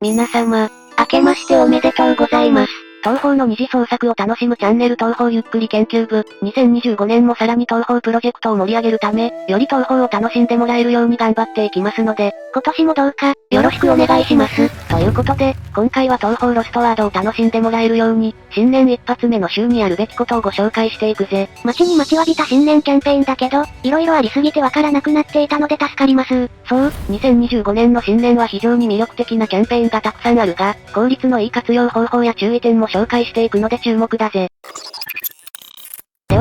皆様、明けましておめでとうございます。東宝の二次創作を楽しむチャンネル東宝ゆっくり研究部、2025年もさらに東宝プロジェクトを盛り上げるため、より東宝を楽しんでもらえるように頑張っていきますので、今年もどうか、よろしくお願いします。ということで、今回は東宝ロストワードを楽しんでもらえるように、新年一発目の週にやるべきことをご紹介していくぜ。待ちに待ちわびた新年キャンペーンだけど、色々ありすぎてわからなくなっていたので助かります。そう、2025年の新年は非常に魅力的なキャンペーンがたくさんあるが、効率のいい活用方法や注意点も紹介していくので注目だぜ。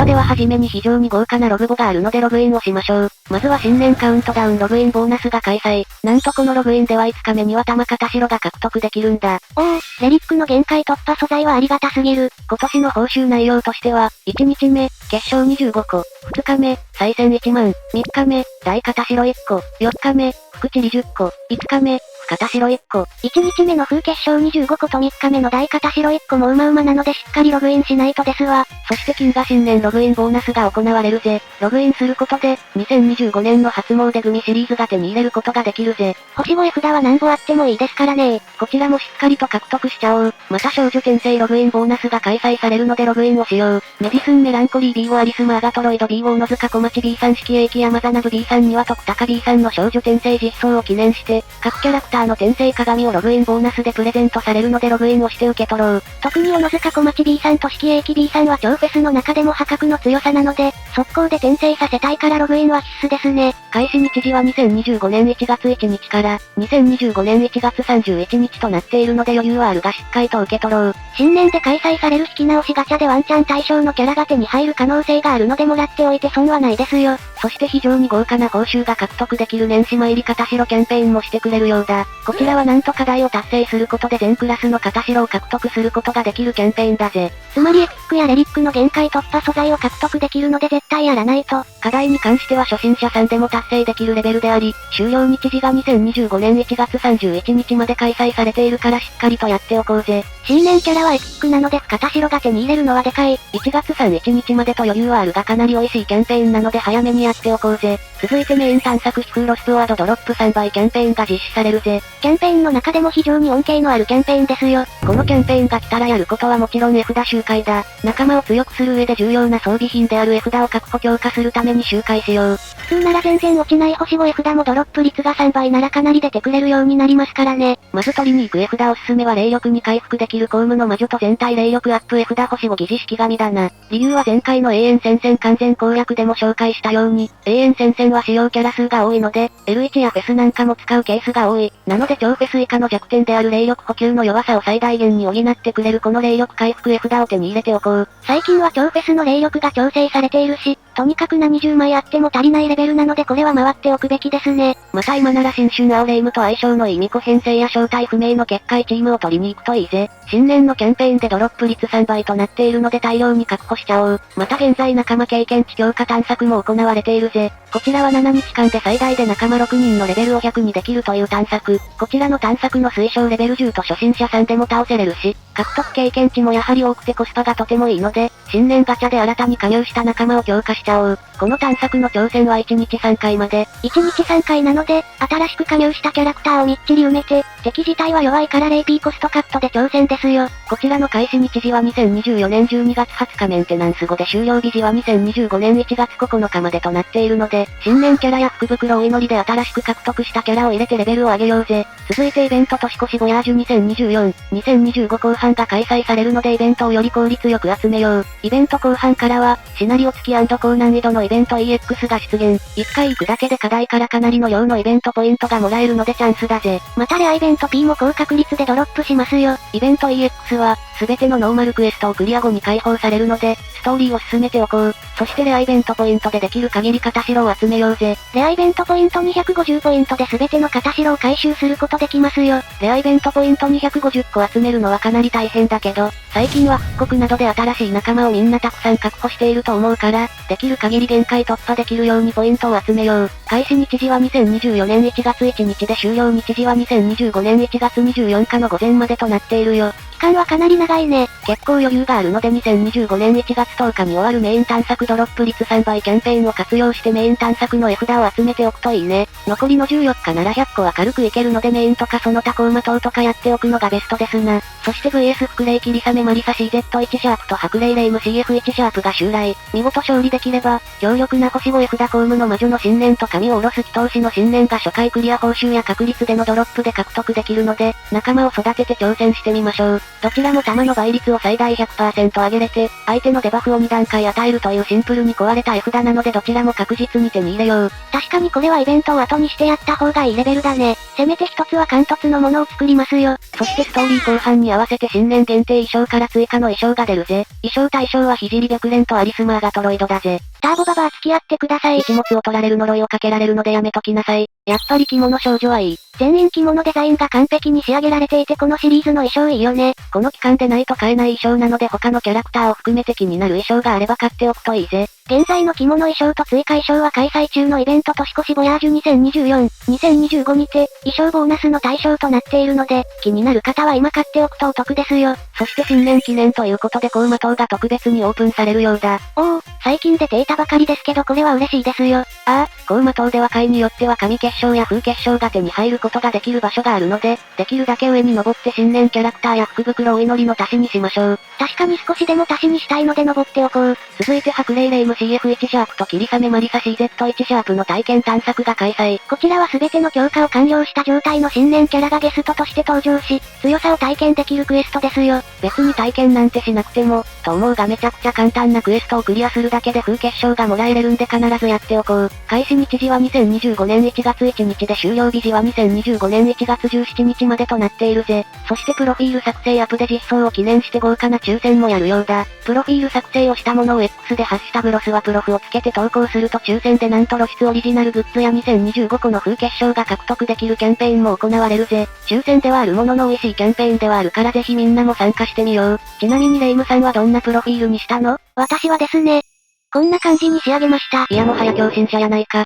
でははじめに非常に豪華なログボがあるのでログインをしましょう。まずは新年カウントダウンログインボーナスが開催。なんとこのログインでは5日目には玉片白が獲得できるんだ。おお、レリックの限界突破素材はありがたすぎる。今年の報酬内容としては、1日目、決勝25個、2日目、再戦1万、3日目、大片白1個、4日目、福チリ10個、5日目、片白1個。1日目の風決勝25個と3日目の大片白1個もうまうまなのでしっかりログインしないとですわ。そして金が新年ログインボーナスが行われるぜ。ログインすることで、2025年の初詣組シリーズが手に入れることができるぜ。星越札は何ぼあってもいいですからね。こちらもしっかりと獲得しちゃおう。また少女転生ログインボーナスが開催されるのでログインをしよう。メディスンメランコリー B をアリスマーガトロイド B を小野塚小町 B さん式駅山ザナブ B さんには徳高 B さんの少女転生実装を記念して、各キャラクターの転生鏡をログインボーナスでプレゼントされるのでログインをして受け取ろう。特に小野塚小町 B さんと式駅 B さんは超フェスの中でも破格の強さなので、速攻で転生させたいからログインは必須ですね。開始日時は2025年1月1日から、2025年1月31日となっているので余裕はあるがしっかりと受け取ろう。新年で開催される引き直しガチャでワンチャン対象のキャラが手に入る可能性があるのでもらっておいて損はないですよ。そして非常に豪華な報酬が獲得できる年始参り片白キャンペーンもしてくれるようだ。こちらはなんと課題を達成することで全クラスの片白を獲得することができるキャンペーンだぜ。つまりエピックやレリックの限界突破素材を獲得できるので絶対やらないと。課題に関しては初心者さんでも達成できるレベルであり、終了日時が2025年1月31日まで開催されているからしっかりとやっておこうぜ。新年キャラはエピックなので片白が手に入れるのはでかい。1月31日までと余裕はあるがかなり美味しいキャンペーンなので早めにやっておこうぜ。続いてメイン探索飛空ロストワードドロップ3倍キャンペーンが実施されるぜ。キャンペーンの中でも非常に恩恵のあるキャンペーンですよ。このキャンペーンが来たらやることはもちろん絵札周回だ。仲間を強くする上で重要な装備品である絵札を確保強化するために周回しよう。普通なら全然落ちない星5絵札もドロップ率が3倍ならかなり出てくれるようになりますからね。まず取りに行く絵札おすすめは霊力に回復できる公務の魔女と全体霊力アップ絵札星5疑似式神だな。理由は前回の永遠戦線完全攻略でも紹介したように、永遠戦線は使用キャラ数が多いので、L1 やフェスなんかも使うケースが多い。なので超フェス以下の弱点である霊力補給の弱さを最大限に補ってくれるこの霊力回復絵札を手に入れておこう。最近は超フェスの霊力が調整されているし、とにかく何十枚あっても足りないレベルなのでこれは回っておくべきですね。また今なら新春青レイムと相性のいい巫女編成や正体不明の結界チームを取りに行くといいぜ。新年のキャンペーンでドロップ率3倍となっているので大量に確保しちゃおう。また現在仲間経験値強化探索も行われているぜ。こちらは7日間で最大で仲間6人のレベルを100にできるという探索。こちらの探索の推奨レベル10と初心者さんでも倒せれるし、獲得経験値もやはり多くてコスパがとてもいいので、新年ガチャで新たに加入した仲間を強化しちゃおう。この探索の挑戦は1日3回まで。1日3回なので、新しく加入したキャラクターをみっちり埋めて、敵自体は弱いから 0P コストカットで挑戦ですよ。こちらの開始日時は2024年12月20日メンテナンス後で終了日時は2025年1月9日までとなっているので、新年キャラや福袋お祈りで新しく獲得したキャラを入れてレベルを上げようぜ。続いてイベント年越しボヤージュ2024、2025後半が開催されるのでイベントをより効率よく集めよう。イベント後半からは、シナリオ付き&高難易度のイベント EX が出現。1回行くだけで課題からかなりの量のイベントポイントがもらえるのでチャンスだぜ。またレアイベント P も高確率でドロップしますよ。イベント EX は、すべてのノーマルクエストをクリア後に解放されるので、ストーリーを進めておこう。そしてレアイベントポイントでできる限り片白を集めようぜ。レアイベントポイント250ポイントで全ての片白を回収することできますよ。レアイベントポイント250個集めるのはかなり大変だけど、最近は復刻などで新しい仲間をみんなたくさん確保していると思うから、できる限り限界突破できるようにポイントを集めよう。開始日時は2024年1月1日で終了日時は2025年1月24日の午前までとなっているよ。期間はかなり長いね。結構余裕があるので2025年1月10日に終わるメイン探索ドロップ率3倍キャンペーンを活用してメイン探索の絵札を集めておくといいね。残りの14日なら100個は軽くいけるのでメインとかその他コウマ等とかやっておくのがベストですな。そして VS フクレイキリサメマリサ CZ1 シャープと白霊レイム CF1 シャープが襲来。見事勝利できれば、強力な星5絵札コウムの魔女の信念と神を下ろす祈祷師の信念が初回クリア報酬や確率でのドロップで獲得できるので、仲間を育てて挑戦してみましょう。どちらも弾の倍率を最大 100% 上げれて、相手のデバフを2段階与えるというシンプルに壊れた絵札なのでどちらも確実に手に入れよう。確かにこれはイベントを後にしてやった方がいいレベルだね。せめて一つは貫突のものを作りますよ。そしてストーリー後半に合わせて新年限定衣装から追加の衣装が出るぜ。衣装対象は聖白蓮とアリスマーガトロイドだぜ。ターボババア付き合ってください。一物を取られる呪いをかけられるのでやめときなさい。やっぱり着物少女はいい。全員着物デザインが完璧に仕上げられていてこのシリーズの衣装いいよね。この期間でないと買えない衣装なので他のキャラクターを含めて気になる衣装があれば買っておくといいぜ。現在の着物衣装と追加衣装は開催中のイベント年越しボヤージュ2024、2025にて、衣装ボーナスの対象となっているので、気になる方は今買っておくとお得ですよ。そして新年記念ということでコウマ島が特別にオープンされるようだ。おお、最近出ていたばかりですけどこれは嬉しいですよ。ああ、コウマ島では回によっては神結晶や風結晶が手に入ることができる場所があるので、できるだけ上に登って新年キャラクターや福袋お祈りの足しにしましょう。確かに少しでも足しにしたいので登っておこう。続いて白霊レイム CF1 シャープとキリサメマリサ CZ1 シャープの体験探索が開催。こちらは全ての強化を完了した状態の新年キャラがゲストとして登場し、強さを体験できるクエストですよ。別に体験なんてしなくても、と思うがめちゃくちゃ簡単なクエストをクリアするだけで風結晶がもらえれるんで必ずやっておこう。開始日時は2025年1月1日で終了日時は2025年1月17日までとなっているぜ。そしてプロフィール作成アップで実装を記念して豪華な抽選もやるようだ。プロフィール作成をしたものを X でハッシュタグロスはプロフをつけて投稿すると抽選でなんと露出オリジナルグッズや2025個の風結晶が獲得できるキャンペーンも行われるぜ。抽選ではあるものの美味しいキャンペーンではあるからぜひみんなも参加してみよう。ちなみにレイムさんはどんなプロフィールにしたの？私はですね、こんな感じに仕上げました。いやもはや狂信者やないか。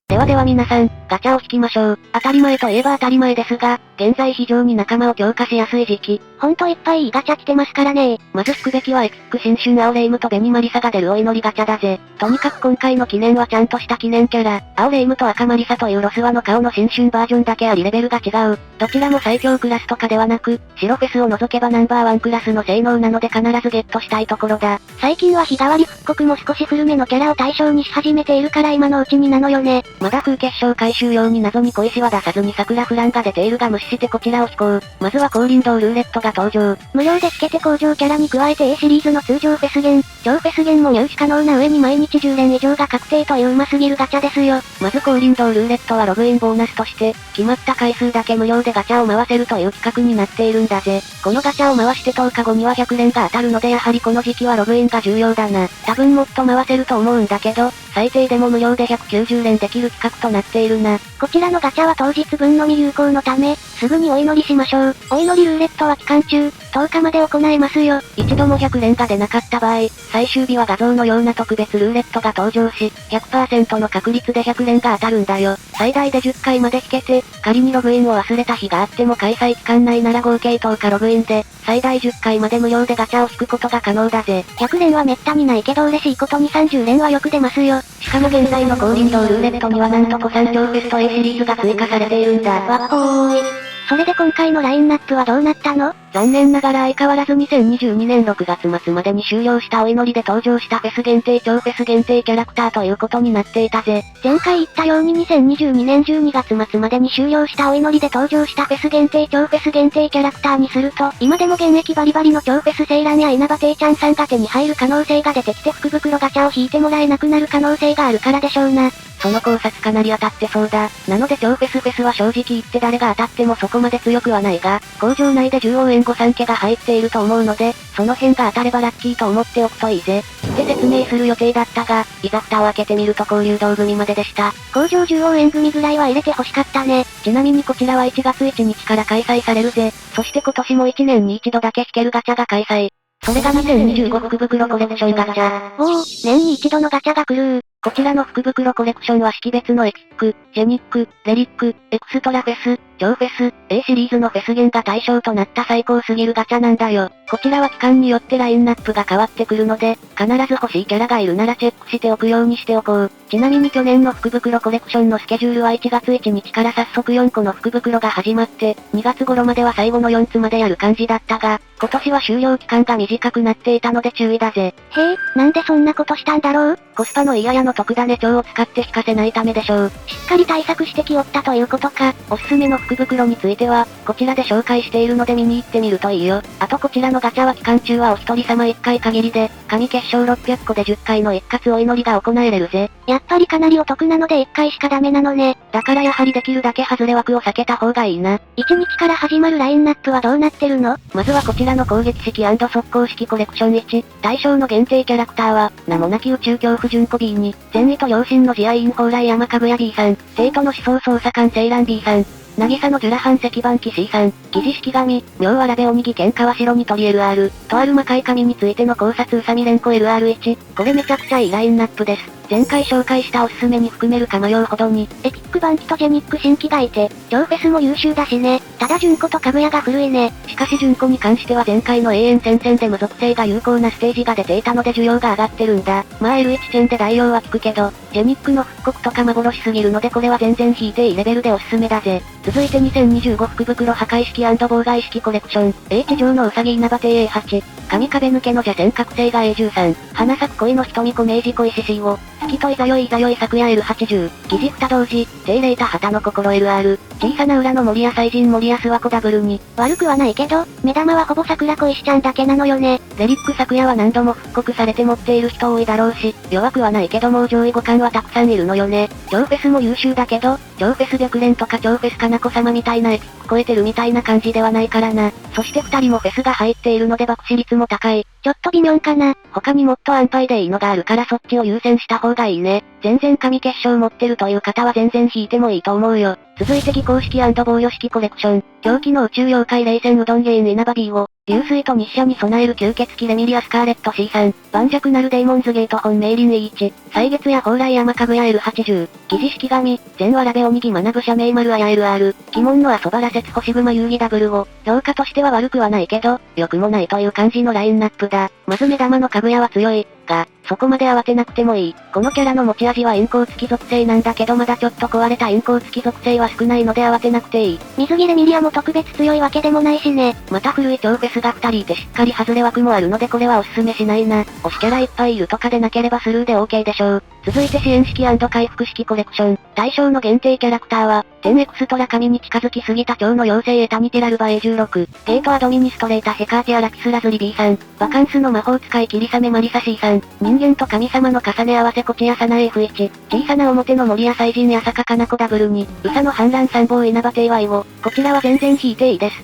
では皆さん、ガチャを引きましょう。当たり前といえば当たり前ですが、現在非常に仲間を強化しやすい時期。ほんといっぱいいいガチャ来てますからね。まず引くべきはエピック新春青レイムとベニマリサが出るお祈りガチャだぜ。とにかく今回の記念はちゃんとした記念キャラ。青レイムと赤マリサというロスワの顔の新春バージョンだけありレベルが違う。どちらも最強クラスとかではなく、白フェスを除けばナンバーワンクラスの性能なので必ずゲットしたいところだ。最近は日替わり復刻も少し古めのキャラを対象にし始めているから今のうちになのよね。まだ風結晶回収用に謎に小石は出さずに桜フランが出ているが無視してこちらを引こう。まずは降臨堂ルーレットが登場。無料でつけて工場キャラに加えて A シリーズの通常フェス弦、超フェス弦も入手可能な上に毎日10連以上が確定といううますぎるガチャですよ。まず降臨堂ルーレットはログインボーナスとして、決まった回数だけ無料でガチャを回せるという企画になっているんだぜ。このガチャを回して10日後には100連が当たるのでやはりこの時期はログインが重要だな。多分もっと回せると思うんだけど、最低でも無料で190連できる企画となっているな。こちらのガチャは当日分のみ有効のため、すぐにお祈りしましょう。お祈りルーレットは期間中、10日まで行えますよ。一度も100連が出なかった場合、最終日は画像のような特別ルーレットが登場し、100% の確率で100連が当たるんだよ。最大で10回まで引けて、仮にログインを忘れた日があっても開催期間内なら合計10日ログインで、最大10回まで無料でガチャを引くことが可能だぜ。100連はめったにないけど嬉しいことに30連はよく出ますよ。しかも現在の降臨堂ルーレットにはなんと古参超フェスト A シリーズが追加されているんだ。わっほーい。それで今回のラインナップはどうなったの？残念ながら相変わらず2022年6月末までに終了したお祈りで登場したフェス限定超フェス限定キャラクターということになっていたぜ。前回言ったように2022年12月末までに終了したお祈りで登場したフェス限定超フェス限定キャラクターにすると、今でも現役バリバリの超フェスセイランや稲葉テイちゃんさんが手に入る可能性が出てきて福袋ガチャを引いてもらえなくなる可能性があるからでしょうな。その考察かなり当たってそうだ。なので超フェスは正直言って誰が当たってもそこまで強くはないが、工場内で10応援御三家が入っていると思うので、その辺が当たればラッキーと思っておくといいぜ。って説明する予定だったが、いざ蓋を開けてみると交流道組まででした。工場10応援組ぐらいは入れて欲しかったね。ちなみにこちらは1月1日から開催されるぜ。そして今年も1年に一度だけ引けるガチャが開催。それが2025福袋コレクションガチャ。おお、年に一度のガチャが来る。こちらの福袋コレクションは識別のエピック、ジェニック、レリック、エクストラフェス、超フェス、A シリーズのフェス弦が対象となった最高すぎるガチャなんだよ。こちらは期間によってラインナップが変わってくるので、必ず欲しいキャラがいるならチェックしておくようにしておこう。ちなみに去年の福袋コレクションのスケジュールは1月1日から早速4個の福袋が始まって、2月頃までは最後の4つまでやる感じだったが、今年は終了期間が短くなっていたので注意だぜ。へえ、なんでそんなことしたんだろう？コスパのいいあやの特ダネ帳を使って引かせないためでしょう。しっかり対策してきおったということか。おすすめの福袋については、こちらで紹介しているので見に行ってみるといいよ。あとこちらのガチャは期間中はお一人様1回限りで、神結晶600個で10回の一括お祈りが行えれるぜ。やっぱりかなりお得なので1回しかダメなのね。だからやはりできるだけ外れ枠を避けた方がいいな。1日から始まるラインナップはどうなってるの？まずはこちらの攻撃式&速攻式コレクション1。対象の限定キャラクターは、名もなき宇宙恐怖純子 B に、善意と良心の慈愛院蓬莱山かぐや B さん、生徒の思想捜査官セイラン B さん、渚のジュラハン石板騎 C さん、疑似式神、妙わらべ鬼木剣川城に取り LR、とある魔界神についての考察うさみ連呼 LR1、これめちゃくちゃいいラインナップです。前回紹介したおすすめに含めるか迷うほどに、エピックバンキとジェニック新規がいて、超フェスも優秀だしね。ただ純子とかぐやが古いね。しかし純子に関しては前回の永遠戦線で無属性が有効なステージが出ていたので需要が上がってるんだ。まあ L1 チェーンで代用は効くけど、ジェニックの復刻とか幻すぎるのでこれは全然引いていいレベルでおすすめだぜ。続いて2025福袋破壊式&妨害式コレクション、H 上のうさぎ稲葉亭 A8、神壁抜けの邪戦覚醒が A13、花咲く恋の瞳子明治恋獅子を、月といざよい昨夜 L80、疑似二同時、精霊た旗の心 LR、小さな裏の森屋祭人森安和子ダブルに、悪くはないけど、目玉はほぼ桜小石ちゃんだけなのよね。レリック昨夜は何度も復刻されて持っている人多いだろうし、弱くはないけどもう上位互換はたくさんいるのよね。超フェスも優秀だけど、超フェス白蓮とか超フェスかなこ様みたいなエピック超えてるみたいな感じではないからな。そして2人もフェスが入っているので爆死率も高い。ちょっと微妙かな。他にもっと安牌でいいのがあるからそっちを優先した方がいいね。全然神結晶持ってるという方は全然引いてもいいと思うよ。続いて技巧式&防御式コレクション。狂気の宇宙妖怪冷戦うどんゲイン稲葉 B を、流水と日射に備える吸血鬼レミリアスカーレット C さん、盤石なるデーモンズゲート本命輪 E1、歳月や蓬莱山かぐや L80、疑似式神、全わらべ鬼木学ぶ社名丸あや LR、鬼門の遊ばら説星熊遊戯ダブルを、評価としては悪くはないけど、良くもないという感じのラインナップだ。まず目玉のかぐやは強い。が、そこまで慌てなくてもいい。このキャラの持ち味は陰光付き属性なんだけどまだちょっと壊れた陰光付き属性は少ないので慌てなくていい。水着レミリアも特別強いわけでもないしね。また古い超フェスが2人いてしっかり外れ枠もあるのでこれはおすすめしないな。推しキャラいっぱいいるとかでなければスルーで OK でしょう。続いて支援式&回復式コレクション。対象の限定キャラクターは、10エクストラ神に近づきすぎた蝶の妖精エタニティラルバ A16、ゲートアドミニストレータヘカーチアラキスラズリ B さん、バカンスの魔法使いキリサメマリサ C さん、人間と神様の重ね合わせこちやさな F1、小さな表の森屋祭人や坂かなこダブルに、宇佐の反乱参謀稲葉帝 Y を、こちらは全然引いていいです。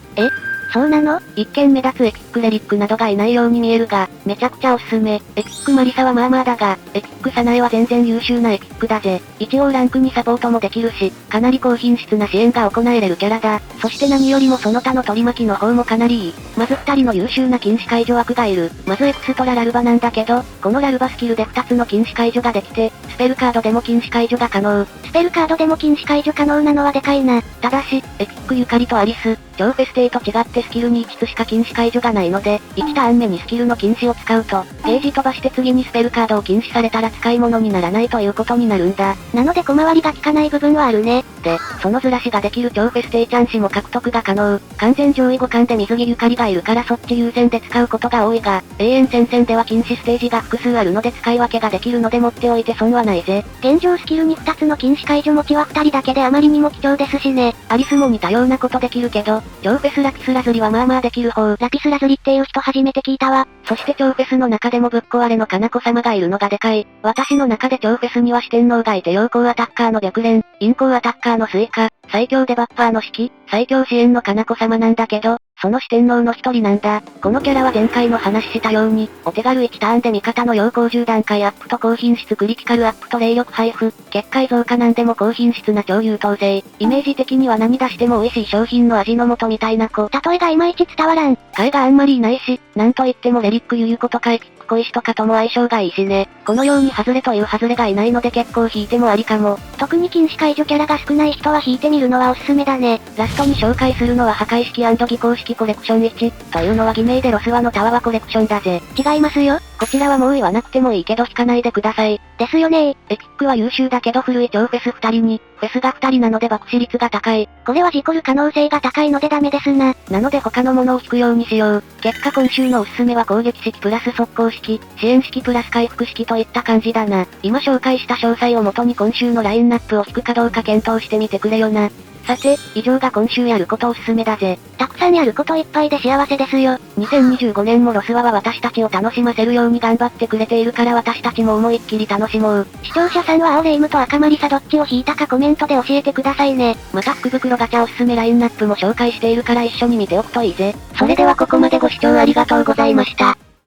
そうなの？一見目立つエピックレリックなどがいないように見えるが、めちゃくちゃおすすめ。エピックマリサはまあまあだが、エピックサナエは全然優秀なエピックだぜ。一応ランクにサポートもできるし、かなり高品質な支援が行えれるキャラだ。そして何よりもその他の取り巻きの方もかなりいい。まず2人の優秀な禁止解除枠がいる。まずエクストララルバなんだけど、このラルバスキルで2つの禁止解除ができて、スペルカードでも禁止解除が可能。スペルカードでも禁止解除可能なのはでかいな。ただし、エピックゆかりとアリス、超フェステイと違ってスキルに1つしか禁止解除がないので、1ターン目にスキルの禁止を使うと、ゲージ飛ばして次にスペルカードを禁止されたら使い物にならないということになるんだ。なので小回りが効かない部分はあるね。で、そのずらしができる超フェステイチャンスも獲得が可能。完全上位互換で水着ゆかりがいるからそっち優先で使うことが多いが、永遠戦線では禁止ステージが複数あるので使い分けができるので持っておいて損はないぜ。現状スキルに2つの禁止解除持ちは2人だけであまりにも貴重ですしね。アリスも似たようなことできるけど、超フェスラピスラズリはまあまあできる方。ラピスラズリっていう人初めて聞いたわ。そして超フェスの中でもぶっ壊れのかなこ様がいるのがでかい。私の中で超フェスには四天王がいて陽光アタッカーの白蓮、陰光アタッカーのスイカ、最強デバッファーの四季、最強支援のかなこ様なんだけど、その四天王の一人なんだ。このキャラは前回も話したように、お手軽1ターンで味方の陽光10段階アップと高品質クリティカルアップと霊力配布、結界増加なんでも高品質な超優等生。イメージ的には何出しても美味しい商品の味の素みたいな子。例えがいまいち伝わらん。替えがあんまりいないし、なんといってもレリックユユコとかエピック小石とかとも相性がいいしね。このようにハズレというハズレがいないので結構引いてもありかも。特に禁止解除キャラが少ない人は引いてみるのはおすすめだね。ラストに紹介するのは破壊式&技巧式コレクション1、というのは偽名でロスワのタワワコレクションだぜ。違いますよ。こちらはもう言わなくてもいいけど引かないでください。ですよねー。エピックは優秀だけど古い超フェス2人に、フェスが2人なので爆死率が高い。これは事故る可能性が高いのでダメですな。なので他のものを引くようにしよう。結果今週のおすすめは攻撃式プラス速攻式、支援式プラス回復式といった感じだな。今紹介した詳細をもとに今週のラインナップを引くかどうか検討してみてくれよな。さて、以上が今週やることおすすめだぜ。たくさんやることいっぱいで幸せですよ。2025年もロスワは私たちを楽しませるように頑張ってくれているから私たちも思いっきり楽しもう。視聴者さんは青レイムと赤マリサどっちを引いたかコメントで教えてくださいね。また福袋ガチャおすすめラインナップも紹介しているから一緒に見ておくといいぜ。それではここまでご視聴ありがとうございました。